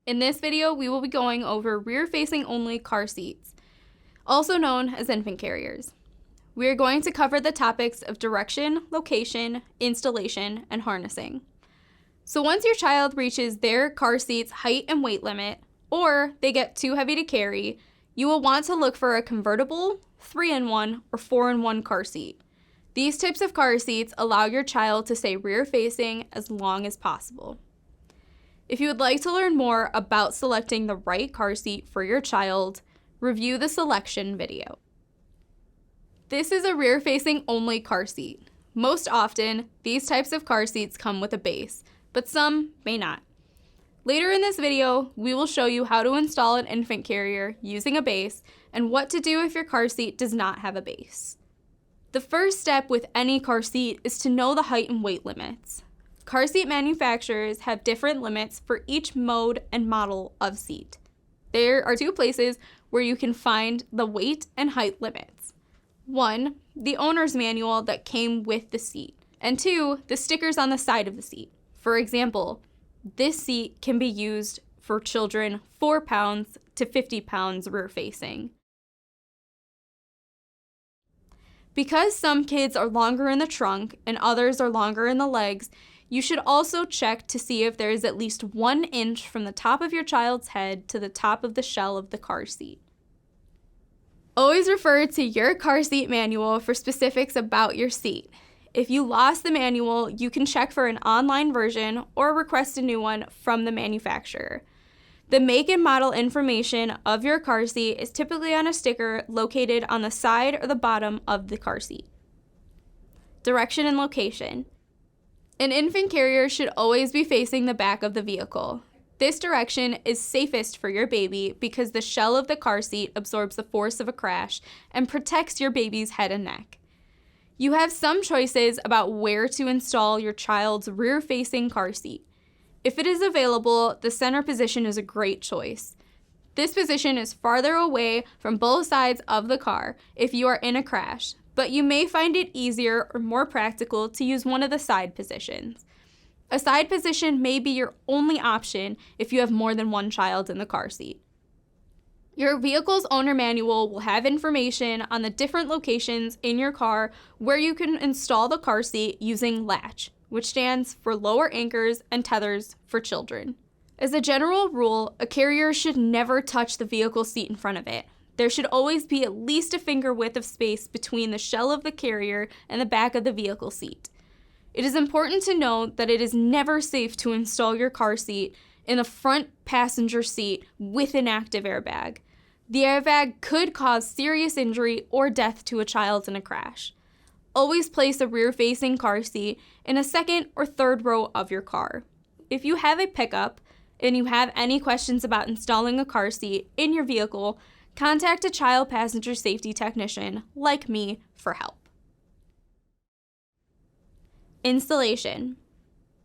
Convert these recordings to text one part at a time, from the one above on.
In this video, we will be going over rear-facing only car seats, also known as infant carriers. We are going to cover the topics of direction, location, installation, and harnessing. So once your child reaches their car seat's height and weight limit, or they get too heavy to carry, you will want to look for a convertible, 3-in-1, or 4-in-1 car seat. These types of car seats allow your child to stay rear-facing as long as possible. If you would like to learn more about selecting the right car seat for your child, review the selection video. This is a rear-facing only car seat. Most often, these types of car seats come with a base, but some may not. Later in this video, we will show you how to install an infant carrier using a base and what to do if your car seat does not have a base. The first step with any car seat is to know the height and weight limits. Car seat manufacturers have different limits for each mode and model of seat. There are two places where you can find the weight and height limits. 1, the owner's manual that came with the seat, and 2, the stickers on the side of the seat. For example, this seat can be used for children 4 pounds to 50 pounds rear facing. Because some kids are longer in the trunk and others are longer in the legs, you should also check to see if there is at least 1 inch from the top of your child's head to the top of the shell of the car seat. Always refer to your car seat manual for specifics about your seat. If you lost the manual, you can check for an online version or request a new one from the manufacturer. The make and model information of your car seat is typically on a sticker located on the side or the bottom of the car seat. Direction and location. An infant carrier should always be facing the back of the vehicle. This direction is safest for your baby because the shell of the car seat absorbs the force of a crash and protects your baby's head and neck. You have some choices about where to install your child's rear-facing car seat. If it is available, the center position is a great choice. This position is farther away from both sides of the car if you are in a crash, but you may find it easier or more practical to use one of the side positions. A side position may be your only option if you have more than one child in the car seat. Your vehicle's owner manual will have information on the different locations in your car where you can install the car seat using latch, which stands for lower anchors and tethers for children. As a general rule, a carrier should never touch the vehicle seat in front of it. There should always be at least a finger width of space between the shell of the carrier and the back of the vehicle seat. It is important to note that it is never safe to install your car seat in the front passenger seat with an active airbag. The airbag could cause serious injury or death to a child in a crash. Always place a rear-facing car seat in a second or third row of your car. If you have a pickup and you have any questions about installing a car seat in your vehicle, contact a child passenger safety technician like me for help. Installation.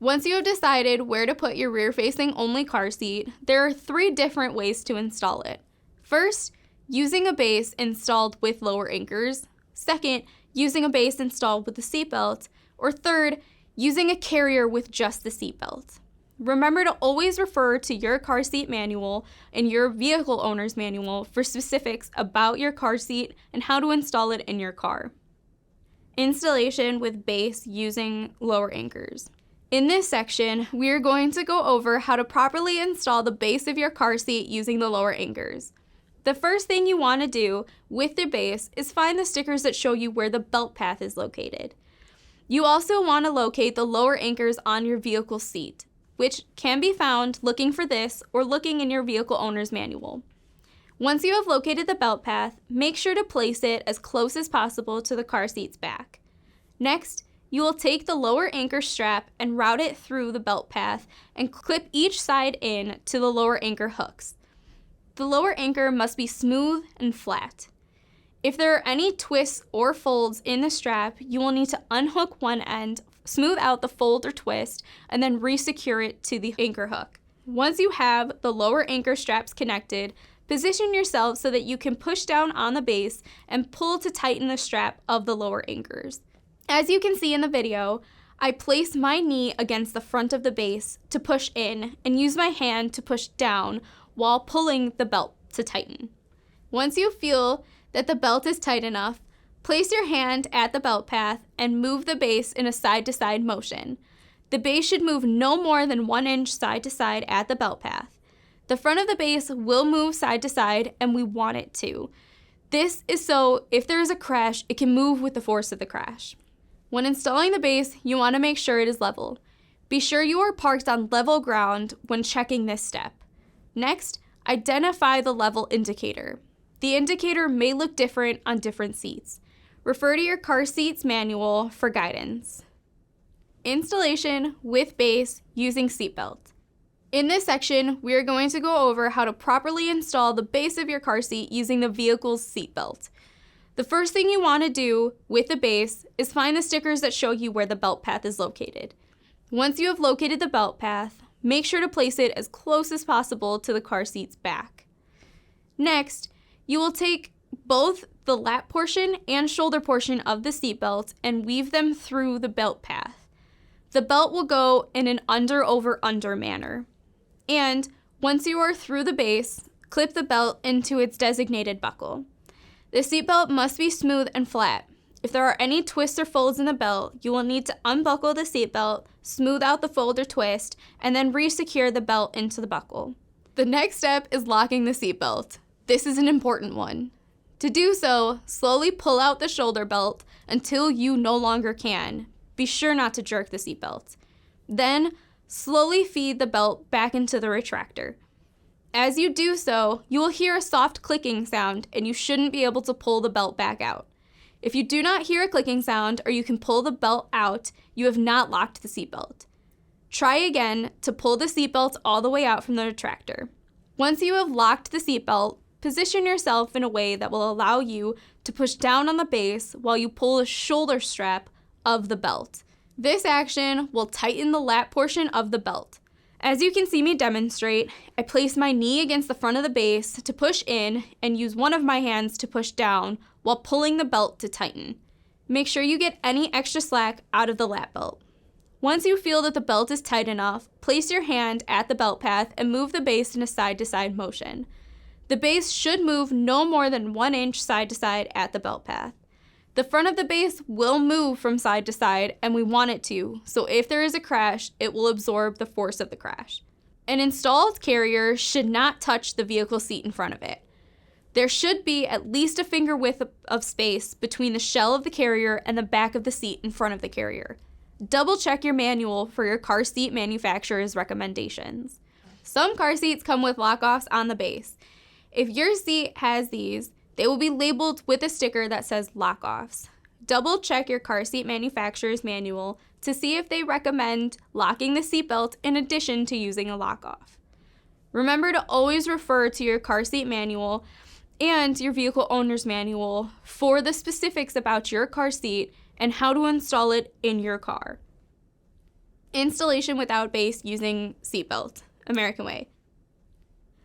Once you have decided where to put your rear-facing only car seat, there are 3 different ways to install it. First, using a base installed with lower anchors. Second, using a base installed with a seatbelt. Or third, using a carrier with just the seatbelt. Remember to always refer to your car seat manual and your vehicle owner's manual for specifics about your car seat and how to install it in your car. Installation with base using lower anchors. In this section, we are going to go over how to properly install the base of your car seat using the lower anchors. The first thing you want to do with the base is find the stickers that show you where the belt path is located. You also want to locate the lower anchors on your vehicle seat, which can be found looking for this or looking in your vehicle owner's manual. Once you have located the belt path, make sure to place it as close as possible to the car seat's back. Next, you will take the lower anchor strap and route it through the belt path and clip each side in to the lower anchor hooks. The lower anchor must be smooth and flat. If there are any twists or folds in the strap, you will need to unhook one end, smooth out the fold or twist, and then re-secure it to the anchor hook. Once you have the lower anchor straps connected, position yourself so that you can push down on the base and pull to tighten the strap of the lower anchors. As you can see in the video, I place my knee against the front of the base to push in and use my hand to push down while pulling the belt to tighten. Once you feel that the belt is tight enough, place your hand at the belt path and move the base in a side-to-side motion. The base should move no more than 1 inch side to side at the belt path. The front of the base will move side to side, and we want it to. This is so if there is a crash, it can move with the force of the crash. When installing the base, you want to make sure it is level. Be sure you are parked on level ground when checking this step. Next, identify the level indicator. The indicator may look different on different seats. Refer to your car seat's manual for guidance. Installation with base using seatbelt. In this section, we are going to go over how to properly install the base of your car seat using the vehicle's seatbelt. The first thing you want to do with the base is find the stickers that show you where the belt path is located. Once you have located the belt path, make sure to place it as close as possible to the car seat's back. Next, you will take both the lap portion and shoulder portion of the seatbelt and weave them through the belt path. The belt will go in an under-over-under manner. And once you are through the base, clip the belt into its designated buckle. The seatbelt must be smooth and flat. If there are any twists or folds in the belt, you will need to unbuckle the seatbelt, smooth out the fold or twist, and then re-secure the belt into the buckle. The next step is locking the seatbelt. This is an important one. To do so, slowly pull out the shoulder belt until you no longer can. Be sure not to jerk the seatbelt. Then, slowly feed the belt back into the retractor. As you do so, you will hear a soft clicking sound and you shouldn't be able to pull the belt back out. If you do not hear a clicking sound or you can pull the belt out, you have not locked the seatbelt. Try again to pull the seatbelt all the way out from the retractor. Once you have locked the seatbelt, position yourself in a way that will allow you to push down on the base while you pull the shoulder strap of the belt. This action will tighten the lap portion of the belt. As you can see me demonstrate, I place my knee against the front of the base to push in and use one of my hands to push down while pulling the belt to tighten. Make sure you get any extra slack out of the lap belt. Once you feel that the belt is tight enough, place your hand at the belt path and move the base in a side-to-side motion. The base should move no more than 1 inch side to side at the belt path. The front of the base will move from side to side, and we want it to, so if there is a crash, it will absorb the force of the crash. An installed carrier should not touch the vehicle seat in front of it. There should be at least a finger width of space between the shell of the carrier and the back of the seat in front of the carrier. Double check your manual for your car seat manufacturer's recommendations. Some car seats come with lock-offs on the base. If your seat has these, they will be labeled with a sticker that says lock-offs. Double check your car seat manufacturer's manual to see if they recommend locking the seatbelt in addition to using a lock-off. Remember to always refer to your car seat manual and your vehicle owner's manual for the specifics about your car seat and how to install it in your car. Installation without base using seatbelt, American way.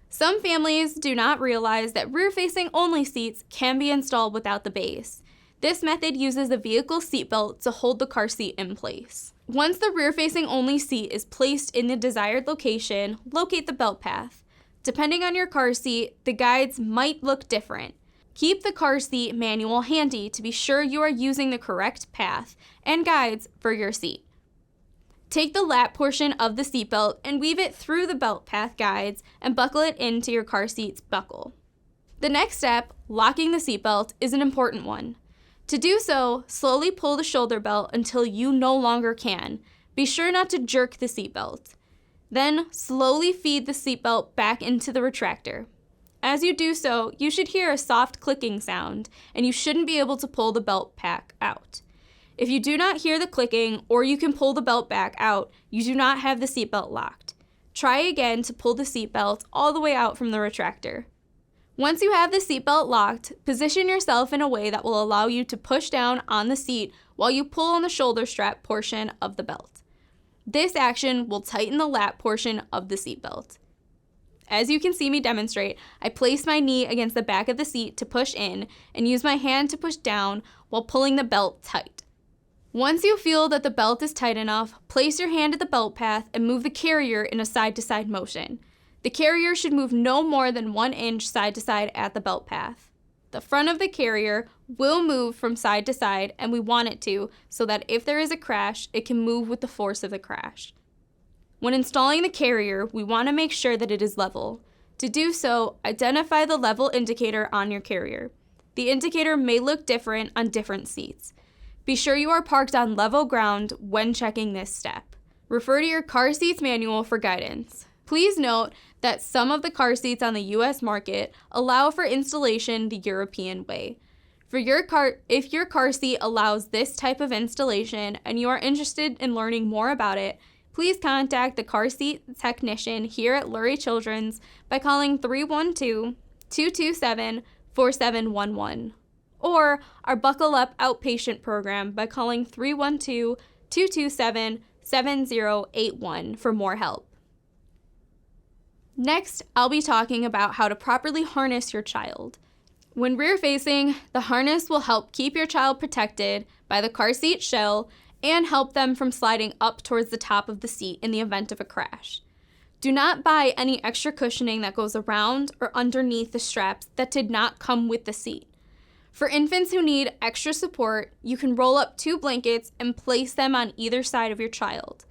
Some families do not realize that rear-facing only seats can be installed without the base. This method uses the vehicle seatbelt to hold the car seat in place. Once the rear-facing only seat is placed in the desired location, locate the belt path. Depending on your car seat, the guides might look different. Keep the car seat manual handy to be sure you are using the correct path and guides for your seat. Take the lap portion of the seatbelt and weave it through the belt path guides and buckle it into your car seat's buckle. The next step, locking the seatbelt, is an important one. To do so, slowly pull the shoulder belt until you no longer can. Be sure not to jerk the seatbelt. Then, slowly feed the seatbelt back into the retractor. As you do so, you should hear a soft clicking sound, and you shouldn't be able to pull the belt pack out. If you do not hear the clicking or you can pull the belt back out, you do not have the seatbelt locked. Try again to pull the seatbelt all the way out from the retractor. Once you have the seatbelt locked, position yourself in a way that will allow you to push down on the seat while you pull on the shoulder strap portion of the belt. This action will tighten the lap portion of the seatbelt. As you can see me demonstrate, I place my knee against the back of the seat to push in and use my hand to push down while pulling the belt tight. Once you feel that the belt is tight enough, place your hand at the belt path and move the carrier in a side-to-side motion. The carrier should move no more than 1 inch side to side at the belt path. The front of the carrier will move from side to side, and we want it to, so that if there is a crash, it can move with the force of the crash. When installing the carrier, we want to make sure that it is level. To do so, identify the level indicator on your carrier. The indicator may look different on different seats. Be sure you are parked on level ground when checking this step. Refer to your car seats manual for guidance. Please note that some of the car seats on the US market allow for installation the European way. If your car seat allows this type of installation and you are interested in learning more about it, please contact the car seat technician here at Lurie Children's by calling 312-227-4711 or our Buckle Up Outpatient program by calling 312-227-7081 for more help. Next, I'll be talking about how to properly harness your child. When rear-facing, the harness will help keep your child protected by the car seat shell and help them from sliding up towards the top of the seat in the event of a crash. Do not buy any extra cushioning that goes around or underneath the straps that did not come with the seat. For infants who need extra support, you can roll up 2 blankets and place them on either side of your child.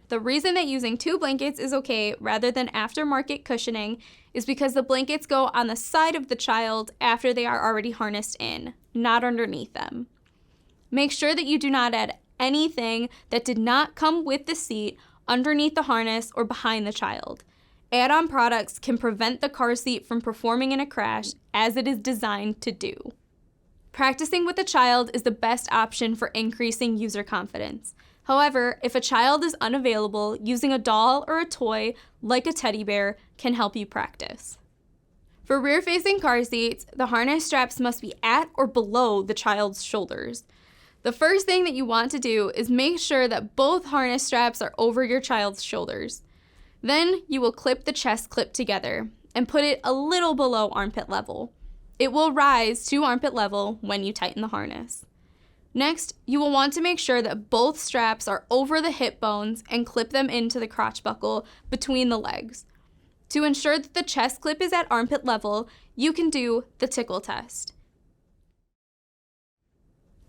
The reason that using 2 blankets is okay rather than aftermarket cushioning is because the blankets go on the side of the child after they are already harnessed in, not underneath them. Make sure that you do not add anything that did not come with the seat underneath the harness or behind the child. Add-on products can prevent the car seat from performing in a crash as it is designed to do. Practicing with a child is the best option for increasing user confidence. However, if a child is unavailable, using a doll or a toy, like a teddy bear, can help you practice. For rear-facing car seats, the harness straps must be at or below the child's shoulders. The first thing that you want to do is make sure that both harness straps are over your child's shoulders. Then you will clip the chest clip together and put it a little below armpit level. It will rise to armpit level when you tighten the harness. Next, you will want to make sure that both straps are over the hip bones and clip them into the crotch buckle between the legs. To ensure that the chest clip is at armpit level, you can do the tickle test.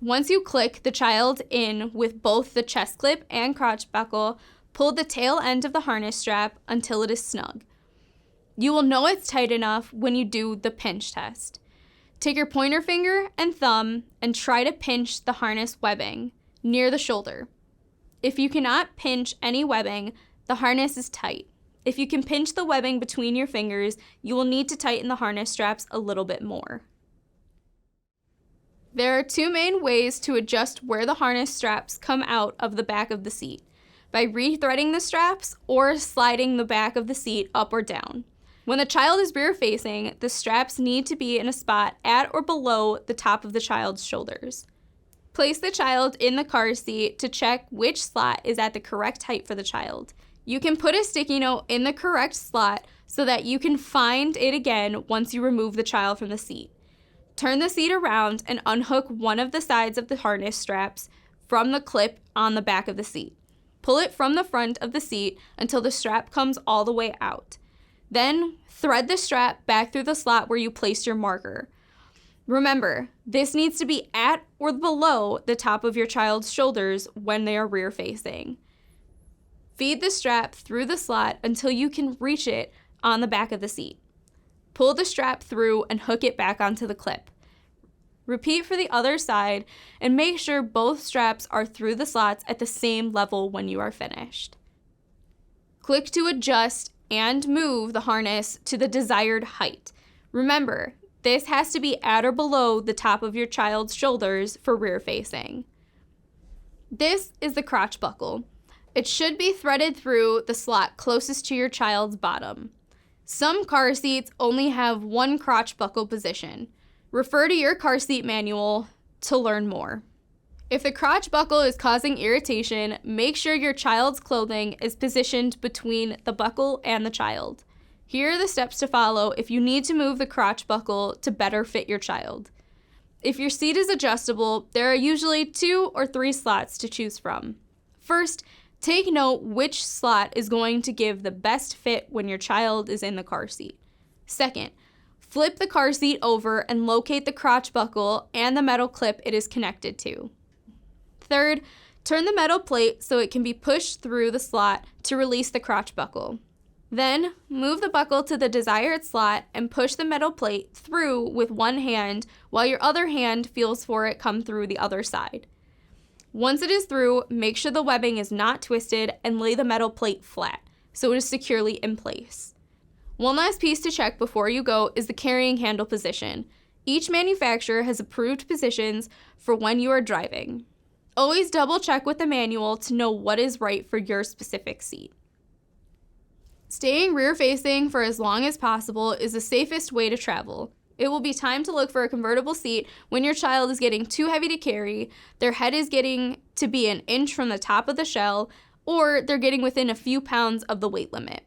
Once you click the child in with both the chest clip and crotch buckle, pull the tail end of the harness strap until it is snug. You will know it's tight enough when you do the pinch test. Take your pointer finger and thumb and try to pinch the harness webbing near the shoulder. If you cannot pinch any webbing, the harness is tight. If you can pinch the webbing between your fingers, you will need to tighten the harness straps a little bit more. There are 2 main ways to adjust where the harness straps come out of the back of the seat, by rethreading the straps or sliding the back of the seat up or down. When the child is rear-facing, the straps need to be in a spot at or below the top of the child's shoulders. Place the child in the car seat to check which slot is at the correct height for the child. You can put a sticky note in the correct slot so that you can find it again once you remove the child from the seat. Turn the seat around and unhook one of the sides of the harness straps from the clip on the back of the seat. Pull it from the front of the seat until the strap comes all the way out. Then thread the strap back through the slot where you placed your marker. Remember, this needs to be at or below the top of your child's shoulders when they are rear-facing. Feed the strap through the slot until you can reach it on the back of the seat. Pull the strap through and hook it back onto the clip. Repeat for the other side and make sure both straps are through the slots at the same level when you are finished. Click to adjust and move the harness to the desired height. Remember, this has to be at or below the top of your child's shoulders for rear-facing. This is the crotch buckle. It should be threaded through the slot closest to your child's bottom. Some car seats only have one crotch buckle position. Refer to your car seat manual to learn more. If the crotch buckle is causing irritation, make sure your child's clothing is positioned between the buckle and the child. Here are the steps to follow if you need to move the crotch buckle to better fit your child. If your seat is adjustable, there are usually 2 or 3 slots to choose from. First, take note which slot is going to give the best fit when your child is in the car seat. Second, flip the car seat over and locate the crotch buckle and the metal clip it is connected to. Third, turn the metal plate so it can be pushed through the slot to release the crotch buckle. Then, move the buckle to the desired slot and push the metal plate through with one hand while your other hand feels for it come through the other side. Once it is through, make sure the webbing is not twisted and lay the metal plate flat so it is securely in place. One last piece to check before you go is the carrying handle position. Each manufacturer has approved positions for when you are driving. Always double check with the manual to know what is right for your specific seat. Staying rear-facing for as long as possible is the safest way to travel. It will be time to look for a convertible seat when your child is getting too heavy to carry, their head is getting to be an inch from the top of the shell, or they're getting within a few pounds of the weight limit.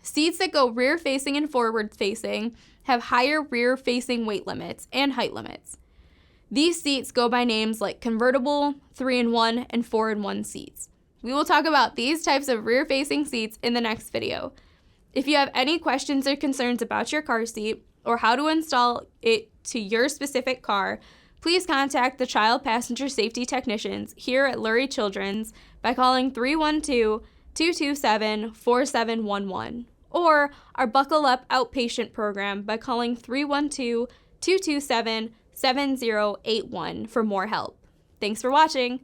Seats that go rear-facing and forward-facing have higher rear-facing weight limits and height limits. These seats go by names like convertible, 3-in-1, and 4-in-1 seats. We will talk about these types of rear-facing seats in the next video. If you have any questions or concerns about your car seat or how to install it to your specific car, please contact the Child Passenger Safety Technicians here at Lurie Children's by calling 312-227-4711 or our Buckle Up Outpatient program by calling 312-227-7081 for more help. Thanks for watching.